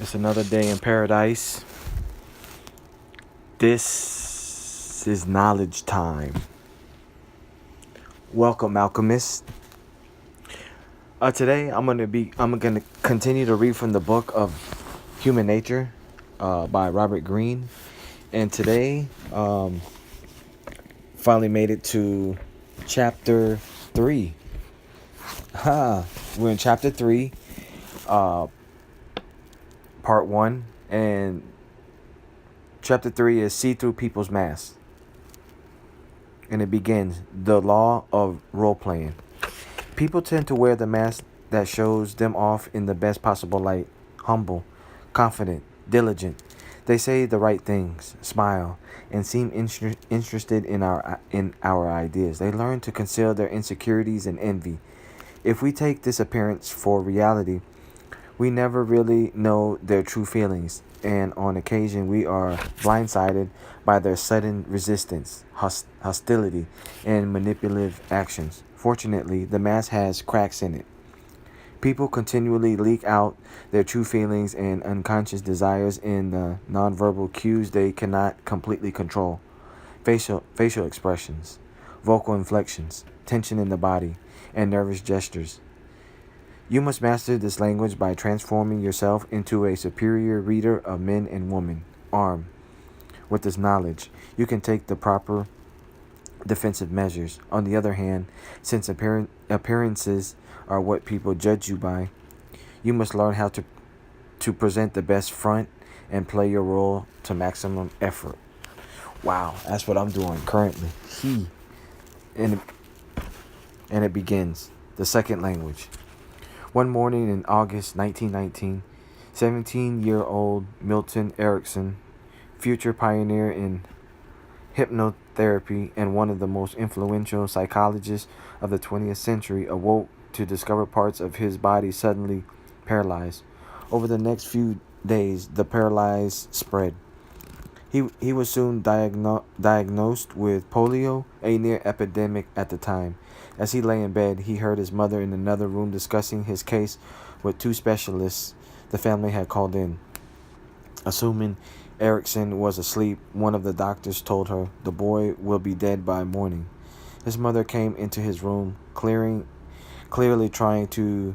It's another day in paradise. This is knowledge time. Welcome, alchemists. Today I'm gonna continue to read from the book of Human Nature, by Robert Greene, and today finally made it to chapter 3. We're in chapter 3, part 1, and chapter 3 is See Through People's Masks. And it begins, the law of role-playing. People tend to wear the mask that shows them off in the best possible light. Humble, confident, diligent. They say the right things, smile, and seem interested in our ideas. They learn to conceal their insecurities and envy. If we take this appearance for reality, we never really know their true feelings, and on occasion we are blindsided by their sudden resistance, hostility, and manipulative actions. Fortunately, the mask has cracks in it. People continually leak out their true feelings and unconscious desires in the nonverbal cues they cannot completely control. Facial expressions, vocal inflections, tension in the body, and nervous gestures. You must master this language by transforming yourself into a superior reader of men and women. Armed with this knowledge, you can take the proper defensive measures. On the other hand, since appearances are what people judge you by, you must learn how to present the best front and play your role to maximum effort. Wow, that's what I'm doing currently. And it begins. The second language. One morning in August 1919, 17-year-old Milton Erickson, future pioneer in hypnotherapy and one of the most influential psychologists of the 20th century, awoke to discover parts of his body suddenly paralyzed. Over the next few days, the paralysis spread. He was soon diagnosed with polio, a near epidemic at the time. As he lay in bed, he heard his mother in another room discussing his case with two specialists the family had called in. Assuming Erickson was asleep, one of the doctors told her, "The boy will be dead by morning." His mother came into his room, clearly trying to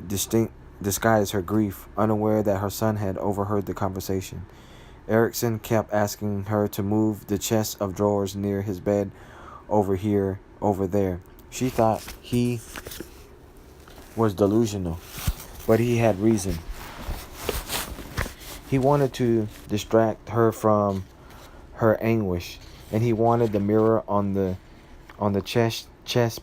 disguise her grief, unaware that her son had overheard the conversation. Erickson kept asking her to move the chest of drawers near his bed over here, over there. She thought he was delusional, but he had reason. He wanted to distract her from her anguish, and he wanted the mirror on the chest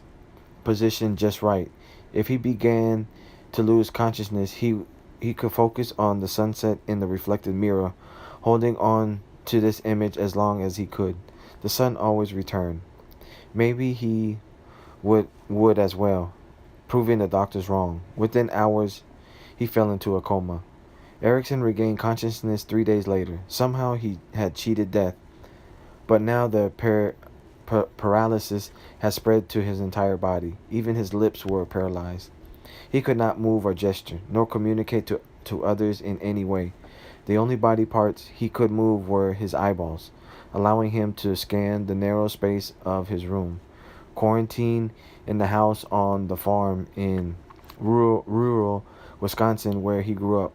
position just right. If he began to lose consciousness, he could focus on the sunset in the reflected mirror, holding on to this image as long as he could. The sun always returned. Maybe he would as well, proving the doctors wrong. Within hours, he fell into a coma. Erickson regained consciousness 3 days later. Somehow he had cheated death, but now the paralysis had spread to his entire body. Even his lips were paralyzed. He could not move or gesture, nor communicate to others in any way. The only body parts he could move were his eyeballs, allowing him to scan the narrow space of his room. Quarantined in the house on the farm in rural Wisconsin where he grew up.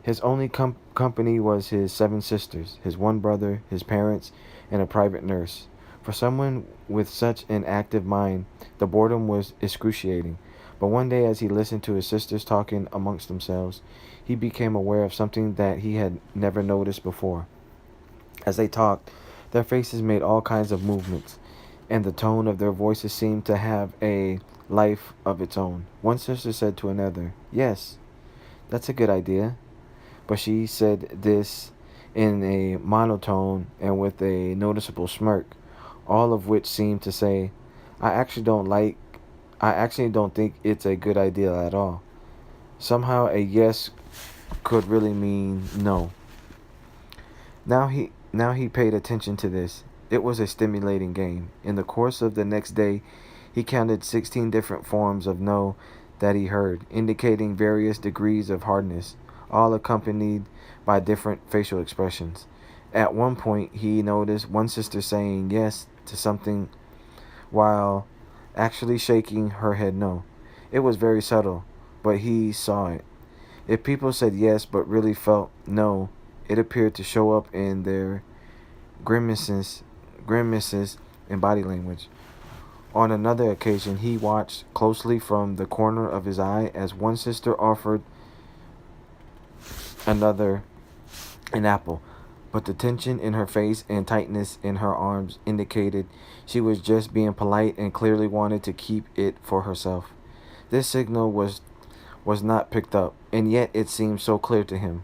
His only company was his 7 sisters, his 1 brother, his parents, and a private nurse. For someone with such an active mind, the boredom was excruciating. But one day, as he listened to his sisters talking amongst themselves, he became aware of something that he had never noticed before. As they talked, their faces made all kinds of movements, and the tone of their voices seemed to have a life of its own. One sister said to another, "Yes, that's a good idea." But she said this in a monotone and with a noticeable smirk, all of which seemed to say, I actually don't think it's a good idea at all." Somehow a yes could really mean no. Now he paid attention to this. It was a stimulating game. In the course of the next day, he counted 16 different forms of no that he heard, indicating various degrees of hardness. all accompanied by different facial expressions. At one point, he noticed one sister saying yes to something while actually shaking her head no. It was very subtle, but he saw it. If people said yes but really felt no, it appeared to show up in their grimaces, grimaces and body language. On another occasion, he watched closely from the corner of his eye as one sister offered another an apple, but the tension in her face and tightness in her arms indicated she was just being polite and clearly wanted to keep it for herself. This signal was not picked up, and yet it seemed so clear to him.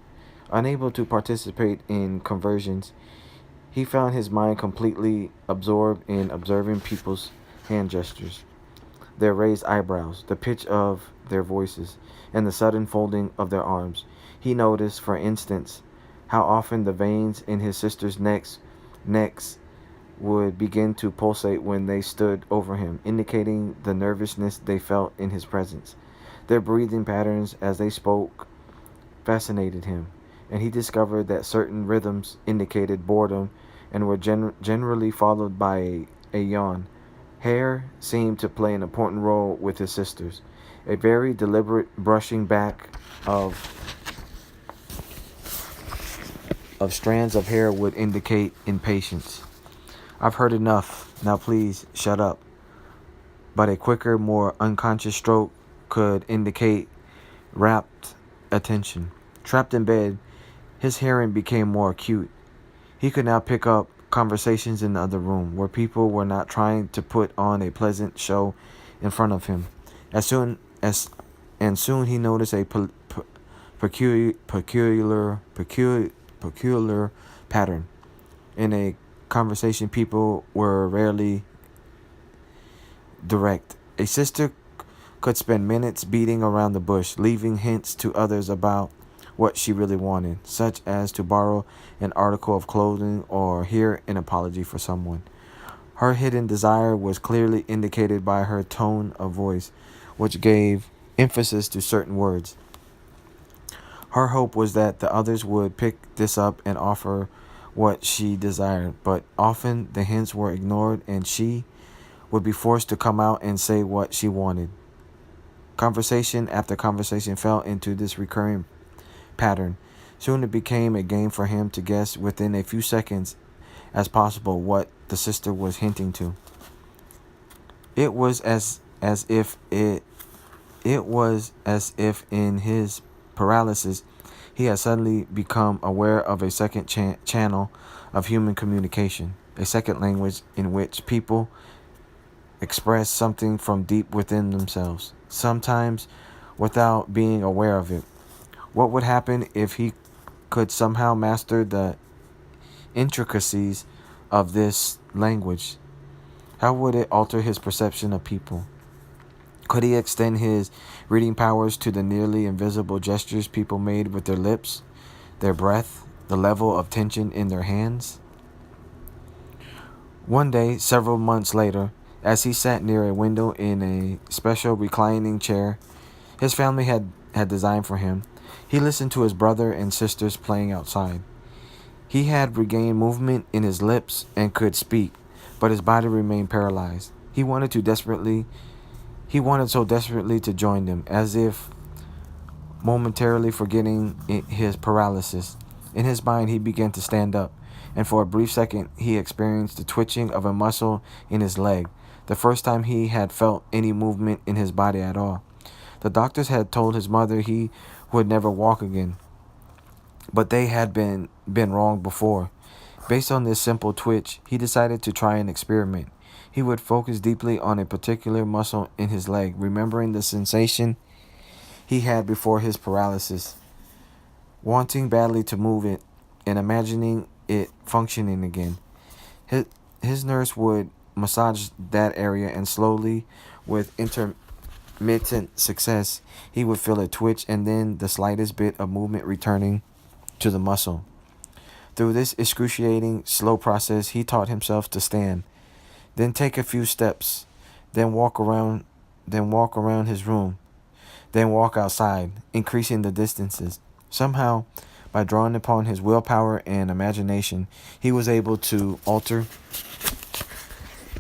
Unable to participate in conversions, he found his mind completely absorbed in observing people's hand gestures, their raised eyebrows, the pitch of their voices, and the sudden folding of their arms. He noticed, for instance, how often the veins in his sister's necks would begin to pulsate when they stood over him, indicating the nervousness they felt in his presence. Their breathing patterns as they spoke fascinated him, and he discovered that certain rhythms indicated boredom and were generally followed by a yawn. Hair seemed to play an important role with his sisters. A very deliberate brushing back of strands of hair would indicate impatience. I've heard enough. Now please shut up. But a quicker, more unconscious stroke could indicate rapt attention. Trapped in bed, his hearing became more acute. He could now pick up conversations in the other room, where people were not trying to put on a pleasant show in front of him. Soon he noticed a peculiar pattern. In a conversation, people were rarely direct. A sister could spend minutes beating around the bush, leaving hints to others about what she really wanted, such as to borrow an article of clothing or hear an apology for someone. Her hidden desire was clearly indicated by her tone of voice, which gave emphasis to certain words. Her hope was that the others would pick this up and offer what she desired, but often the hints were ignored and she would be forced to come out and say what she wanted. Conversation after conversation fell into this recurring pattern. Soon it became a game for him to guess within a few seconds as possible what the sister was hinting to. It was as if in his paralysis he had suddenly become aware of a second channel of human communication, a second language in which people express something from deep within themselves, sometimes without being aware of it. What would happen if he could somehow master the intricacies of this language? How would it alter his perception of people? Could he extend his reading powers to the nearly invisible gestures people made with their lips, their breath, the level of tension in their hands? One day, several months later, as he sat near a window in a special reclining chair his family had designed for him, he listened to his brother and sisters playing outside. He had regained movement in his lips and could speak, but his body remained paralyzed. He wanted so desperately to join them, as if momentarily forgetting his paralysis. In his mind, he began to stand up, and for a brief second, he experienced the twitching of a muscle in his leg, the first time he had felt any movement in his body at all. The doctors had told his mother he would never walk again, but they had been wrong before. Based on this simple twitch, he decided to try an experiment. He would focus deeply on a particular muscle in his leg, remembering the sensation he had before his paralysis, wanting badly to move it, and imagining it functioning again. His nurse would massage that area, and slowly, with intermittent success, he would feel a twitch and then the slightest bit of movement returning to the muscle. Through this excruciating, slow process, he taught himself to stand, then take a few steps, then walk around his room, then walk outside, increasing the distances. Somehow, by drawing upon his willpower and imagination, he was able to alter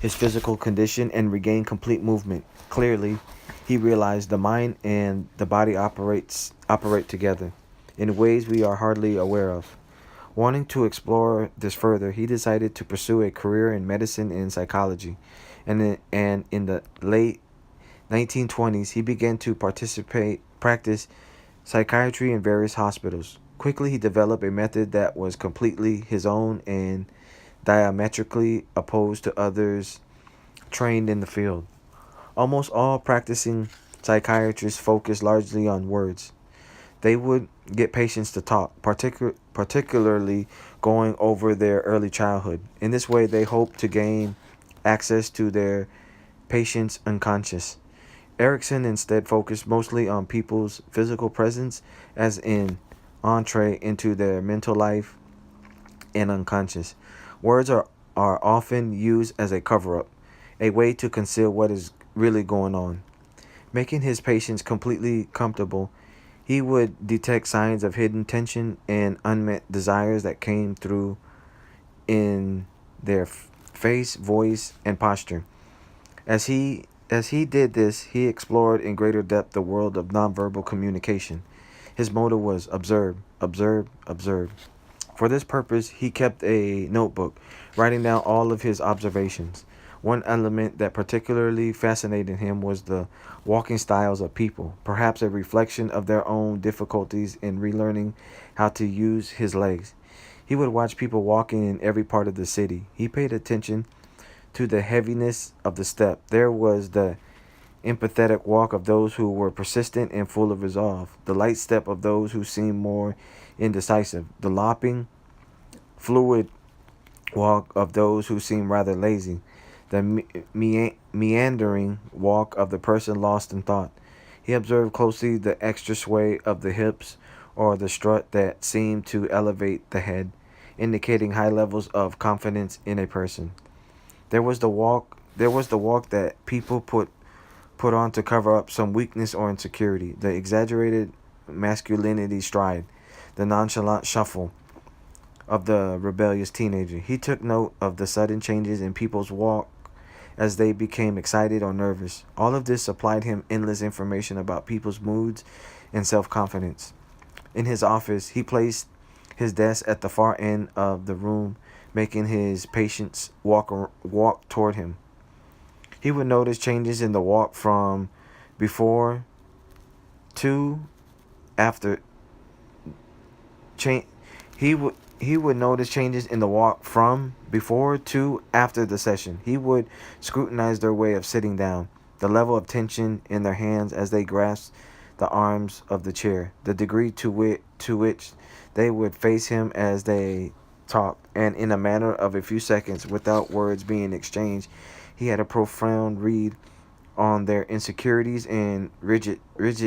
his physical condition and regain complete movement. Clearly, he realized the mind and the body operate together in ways we are hardly aware of. Wanting to explore this further, he decided to pursue a career in medicine and psychology. And in the late 1920s, he began to practice psychiatry in various hospitals. Quickly, he developed a method that was completely his own and diametrically opposed to others trained in the field. Almost all practicing psychiatrists focus largely on words. They would get patients to talk, particularly going over their early childhood. In this way, they hope to gain access to their patient's unconscious. Erickson instead focused mostly on people's physical presence as an entree into their mental life and unconscious. Words are often used as a cover up, a way to conceal what is really going on. Making his patients completely comfortable, he would detect signs of hidden tension and unmet desires that came through in their face, voice, and posture. As he did this, he explored in greater depth the world of nonverbal communication. His motto was observe, observe, observe. For this purpose, he kept a notebook, writing down all of his observations. One element that particularly fascinated him was the walking styles of people, perhaps a reflection of their own difficulties in relearning how to use his legs. He would watch people walking in every part of the city. He paid attention to the heaviness of the step. There was the empathetic walk of those who were persistent and full of resolve, the light step of those who seemed more indecisive, the lopping, fluid walk of those who seemed rather lazy, the meandering walk of the person lost in thought. He observed closely the extra sway of the hips or the strut that seemed to elevate the head, indicating high levels of confidence in a person. There was the walk that people put on to cover up some weakness or insecurity, the exaggerated masculinity stride, the nonchalant shuffle of the rebellious teenager. He took note of the sudden changes in people's walk as they became excited or nervous. All of this supplied him endless information about people's moods and self-confidence. In his office, he placed his desk at the far end of the room, making his patients walk toward him. He would notice changes in the walk from before to after. Change. He would notice changes in the walk from before to after the session. He would scrutinize their way of sitting down, the level of tension in their hands as they grasped the arms of the chair, the degree to which they would face him as they talked, and in a matter of a few seconds, without words being exchanged, he had a profound read on their insecurities and rigidities,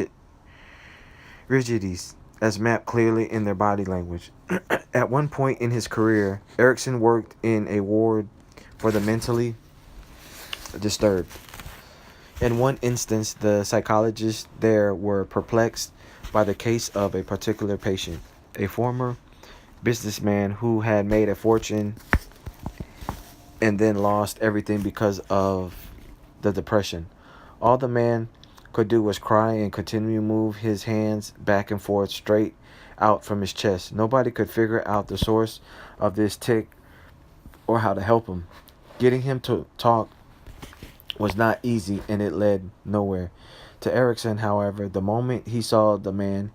as mapped clearly in their body language. At one point in his career, Erickson worked in a ward for the mentally disturbed. In one instance, the psychologists there were perplexed by the case of a particular patient, a former businessman who had made a fortune and then lost everything because of the depression. All the man could do was cry and continue to move his hands back and forth straight out from his chest. Nobody could figure out the source of this tic or how to help him. Getting him to talk was not easy and it led nowhere. To Erickson, however, the moment he saw the man,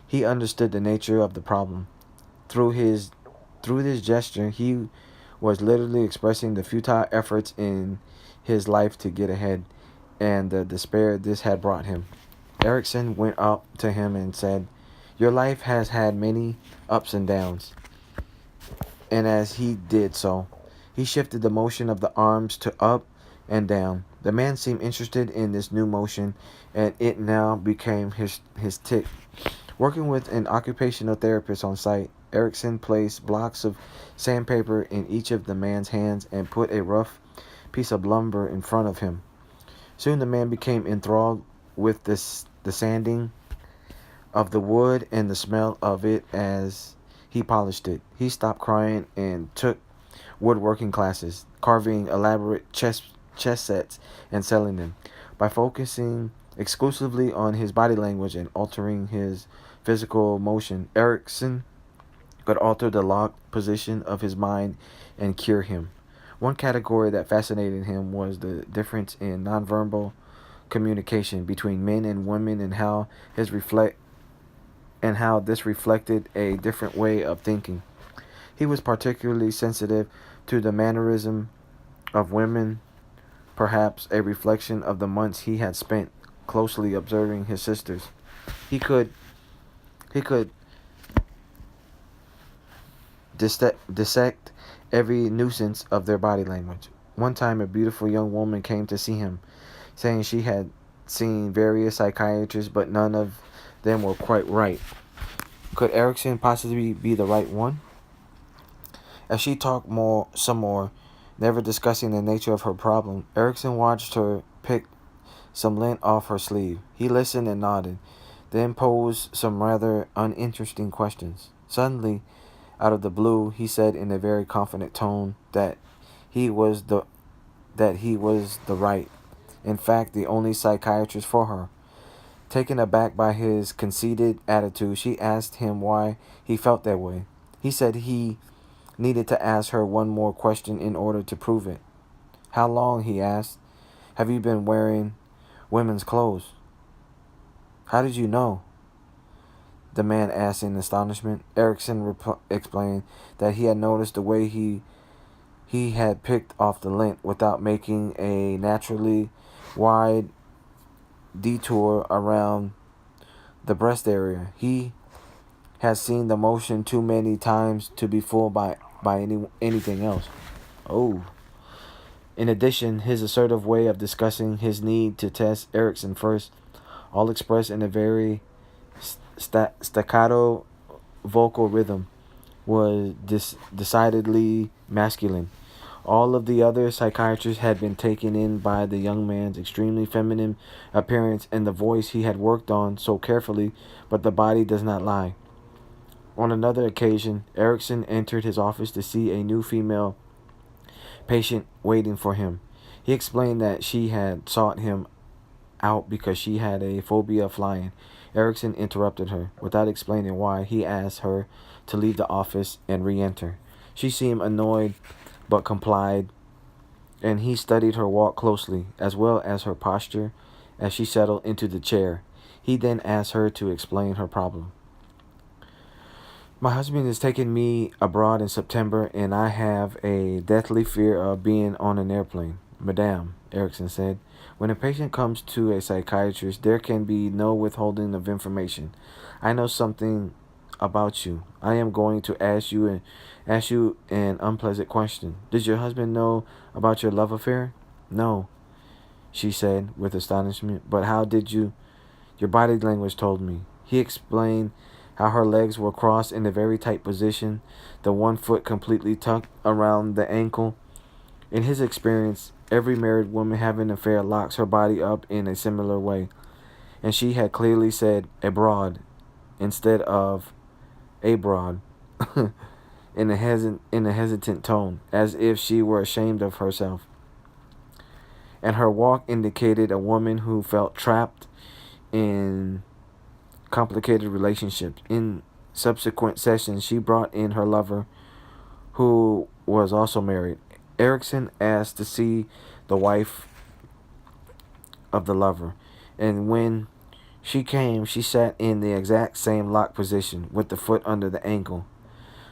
he understood the nature of the problem. Through his through this gesture, he was literally expressing the futile efforts in his life to get ahead and the despair this had brought him. Erickson went up to him and said, "Your life has had many ups and downs." And as he did so, he shifted the motion of the arms to up and down. The man seemed interested in this new motion, and it now became his tick. Working with an occupational therapist on site, Erickson placed blocks of sandpaper in each of the man's hands and put a rough piece of lumber in front of him. Soon the man became enthralled with the sanding of the wood and the smell of it as he polished it. He stopped crying and took woodworking classes, carving elaborate chess sets and selling them. By focusing exclusively on his body language and altering his physical motion, Erickson could alter the locked position of his mind and cure him. One category that fascinated him was the difference in nonverbal communication between men and women and how this reflected a different way of thinking. He was particularly sensitive to the mannerism of women, perhaps a reflection of the months he had spent closely observing his sisters. He could he could dissect every nuisance of their body language. One time a beautiful young woman came to see him, saying she had seen various psychiatrists but none of them were quite right. Could Erickson possibly be the right one? As she talked some more, never discussing the nature of her problem, Erickson watched her pick some lint off her sleeve. He listened and nodded, then posed some rather uninteresting questions. Suddenly, out of the blue, he said in a very confident tone he was the that he was the right, in fact, the only psychiatrist for her. Taken aback by his conceited attitude, she asked him why he felt that way. He said he needed to ask her one more question in order to prove it. How long, he asked, have you been wearing women's clothes? How did you know? The man asked in astonishment. Erickson explained that he had noticed the way he had picked off the lint without making a naturally wide detour around the breast area. He had seen the motion too many times to be fooled by anything else. Oh. In addition, his assertive way of discussing his need to test Erickson first, all expressed in a very staccato vocal rhythm, was decidedly masculine. All of the other psychiatrists had been taken in by the young man's extremely feminine appearance and the voice he had worked on so carefully, but the body does not lie. On another occasion, Erickson entered his office to see a new female patient waiting for him. He explained that she had sought him out because she had a phobia of flying. Erickson interrupted her. Without explaining why, he asked her to leave the office and re-enter. She seemed annoyed but complied, and he studied her walk closely, as well as her posture as she settled into the chair. He then asked her to explain her problem. My husband is taking me abroad in September, and I have a deathly fear of being on an airplane. Madame, Erickson said, when a patient comes to a psychiatrist, there can be no withholding of information. I know something about you. I am going to ask you an unpleasant question. Does your husband know about your love affair? No, she said with astonishment. But how did you? Your body language told me. He explained how her legs were crossed in a very tight position, the one foot completely tucked around the ankle. In his experience, every married woman having an affair locks her body up in a similar way, and she had clearly said abroad instead of abroad in a hesitant tone, as if she were ashamed of herself. And her walk indicated a woman who felt trapped in complicated relationships. In subsequent sessions, she brought in her lover, who was also married. Erickson asked to see the wife of the lover, and when she came, she sat in the exact same locked position, with the foot under the ankle.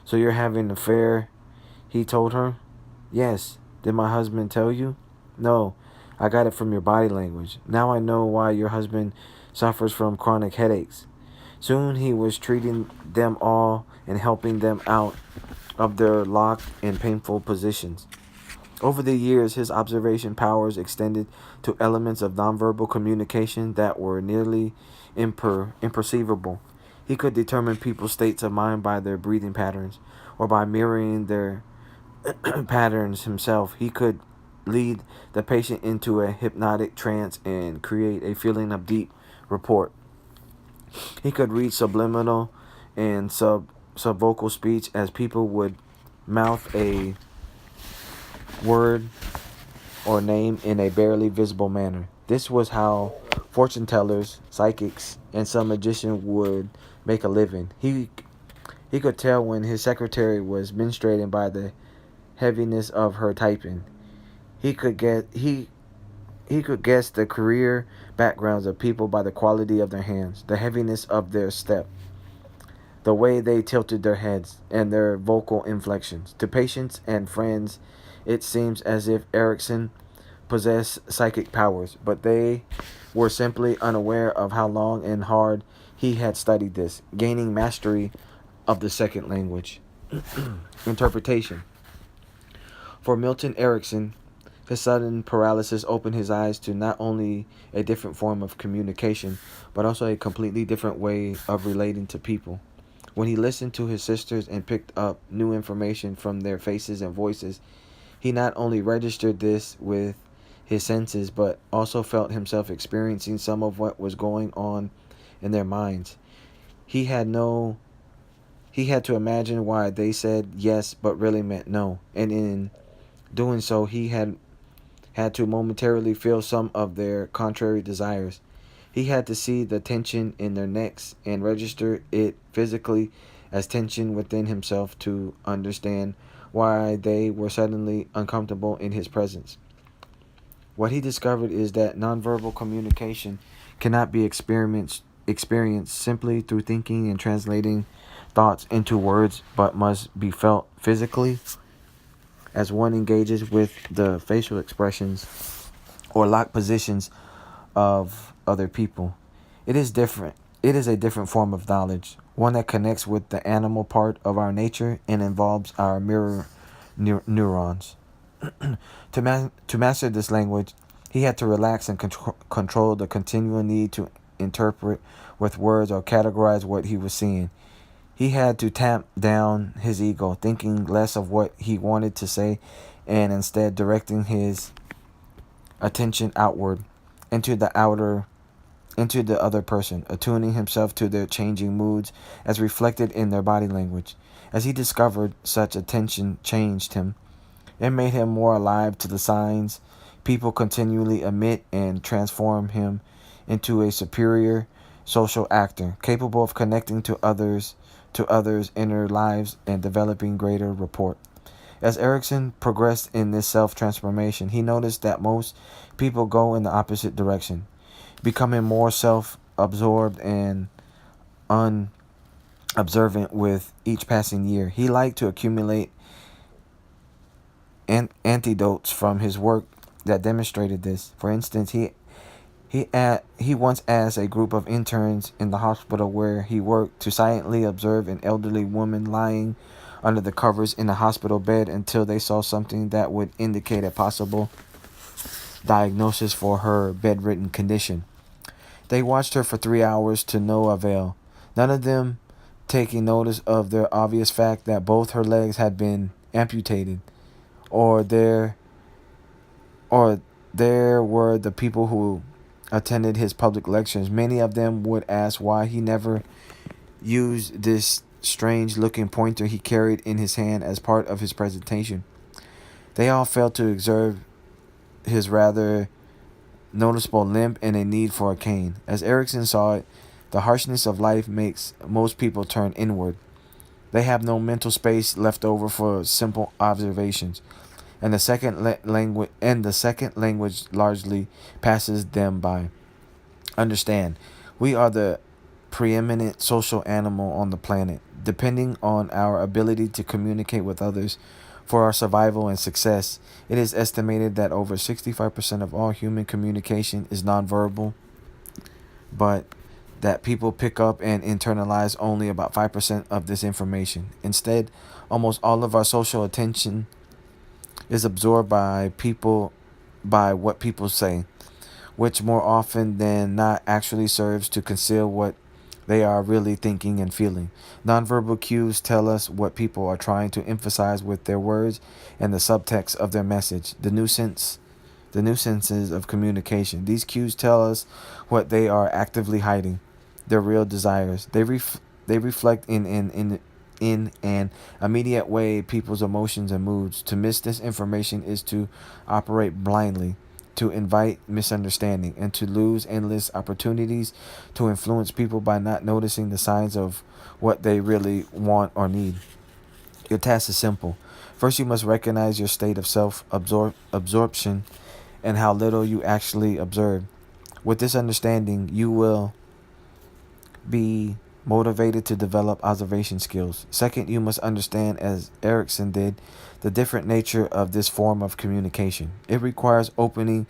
So you're having an affair, he told her. Yes. Did my husband tell you? No. I got it from your body language. Now I know why your husband suffers from chronic headaches. Soon he was treating them all and helping them out of their locked and painful positions. Over the years, his observation powers extended to elements of nonverbal communication that were nearly imperceivable. He could determine people's states of mind by their breathing patterns, or by mirroring their patterns himself. He could lead the patient into a hypnotic trance and create a feeling of deep rapport. He could read subliminal and subvocal speech as people would mouth a word or name in a barely visible manner. This was how fortune tellers, psychics, and some magicians would make a living. He could tell when his secretary was menstruating by the heaviness of her typing. He could get he could guess the career backgrounds of people by the quality of their hands, the heaviness of their step, the way they tilted their heads, and their vocal inflections. To patients and friends, it seems as if Erickson possessed psychic powers, but they were simply unaware of how long and hard he had studied this, gaining mastery of the second language. Interpretation. For Milton Erickson, his sudden paralysis opened his eyes to not only a different form of communication, but also a completely different way of relating to people. When he listened to his sisters and picked up new information from their faces and voices, he not only registered this with his senses, but also felt himself experiencing some of what was going on in their minds. He had to imagine why they said yes but really meant no, and in doing so he had to momentarily feel some of their contrary desires. He had to see the tension in their necks and register it physically as tension within himself to understand why they were suddenly uncomfortable in his presence. What he discovered is that nonverbal communication cannot be experienced simply through thinking and translating thoughts into words, but must be felt physically as one engages with the facial expressions or locked positions of other people. It is different. It is a different form of knowledge, one that connects with the animal part of our nature and involves our mirror neurons. To master this language, he had to relax and control the continual need to interpret with words or categorize what he was seeing. He had to tamp down his ego, thinking less of what he wanted to say and instead directing his attention outward into the other person, attuning himself to their changing moods as reflected in their body language. As he discovered, such attention changed him. It made him more alive to the signs people continually emit and transform him into a superior social actor, capable of connecting to others' inner lives and developing greater rapport. As Erickson progressed in this self-transformation, he noticed that most people go in the opposite direction, becoming more self-absorbed and unobservant with each passing year. He liked to accumulate antidotes from his work that demonstrated this. For instance, he once asked a group of interns in the hospital where he worked to silently observe an elderly woman lying under the covers in a hospital bed until they saw something that would indicate a possible diagnosis for her bedridden condition. They watched her for 3 hours to no avail, none of them taking notice of the obvious fact that both her legs had been amputated, or there were the people who attended his public lectures. Many of them would ask why he never used this strange-looking pointer he carried in his hand as part of his presentation. They all failed to observe his rather noticeable limp and a need for a cane. As Erickson saw it, the harshness of life makes most people turn inward. They have no mental space left over for simple observations, and the second language largely passes them by. Understand, we are the preeminent social animal on the planet, depending on our ability to communicate with others for our survival and success. It is estimated that over 65% of all human communication is nonverbal, but that people pick up and internalize only about 5% of this information. Instead, almost all of our social attention is absorbed by what people say, which more often than not actually serves to conceal what they are really thinking and feeling. Nonverbal cues tell us what people are trying to emphasize with their words and the subtext of their message, the nuisances of communication. These cues tell us what they are actively hiding. their real desires. They reflect in an immediate way people's emotions and moods. To miss this information is to operate blindly, to invite misunderstanding, and to lose endless opportunities to influence people by not noticing the signs of what they really want or need. Your task is simple. First, you must recognize your state of absorption and how little you actually observe. With this understanding, you will be motivated to develop observation skills. Second, you must understand, as Erickson did, the different nature of this form of communication. It requires opening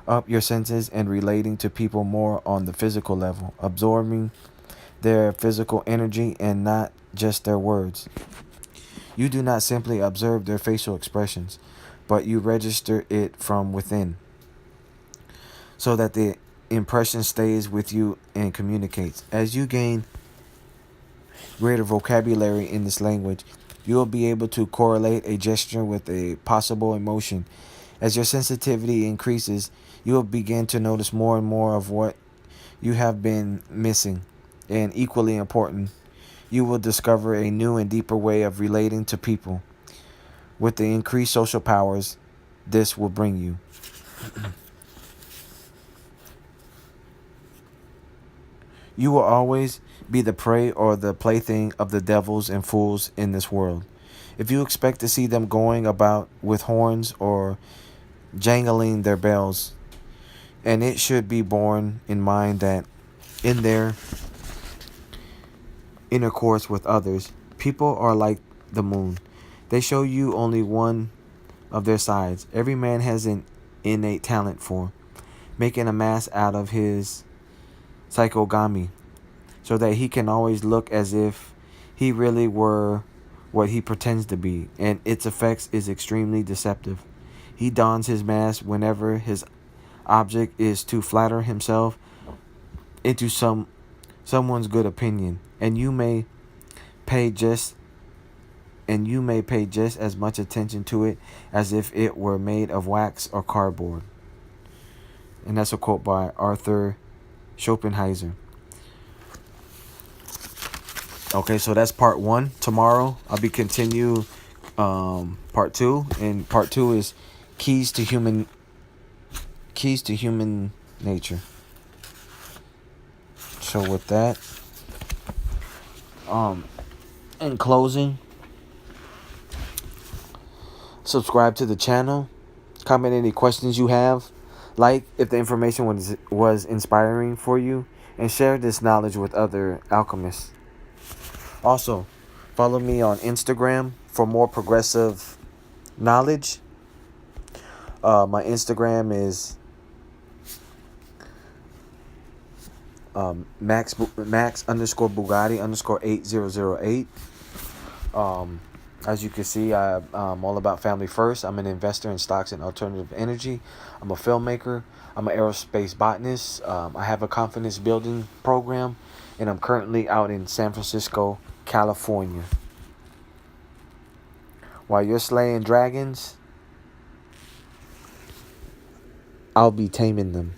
up your senses and relating to people more on the physical level, absorbing their physical energy and not just their words. You do not simply observe their facial expressions, but you register it from within so that the impression stays with you and communicates. As you gain greater vocabulary in this language, you will be able to correlate a gesture with a possible emotion. As your sensitivity increases, you will begin to notice more and more of what you have been missing. And equally important, you will discover a new and deeper way of relating to people. With the increased social powers this will bring you. You will always be the prey or the plaything of the devils and fools in this world. If you expect to see them going about with horns or jangling their bells, and it should be borne in mind that in their intercourse with others, people are like the moon. They show you only one of their sides. Every man has an innate talent for making a mask out of his psychogamy, so that he can always look as if he really were what he pretends to be, and its effects is extremely deceptive. He dons his mask whenever his object is to flatter himself into someone's good opinion, and you may pay just as much attention to it as if it were made of wax or cardboard. And that's a quote by Arthur Schopenhauer. Okay, so that's part one. Tomorrow I'll be continue part two, and part two is keys to human nature. So with that, in closing, subscribe to the channel, comment any questions you have, like if the information was inspiring for you, and share this knowledge with other alchemists. Also, follow me on Instagram for more progressive knowledge. My Instagram is Max _ Bugatti _ 8008. As you can see, I'm all about family first. I'm an investor in stocks and alternative energy. I'm a filmmaker. I'm an aerospace botanist. I have a confidence building program, and I'm currently out in San Francisco, California. While you're slaying dragons, I'll be taming them.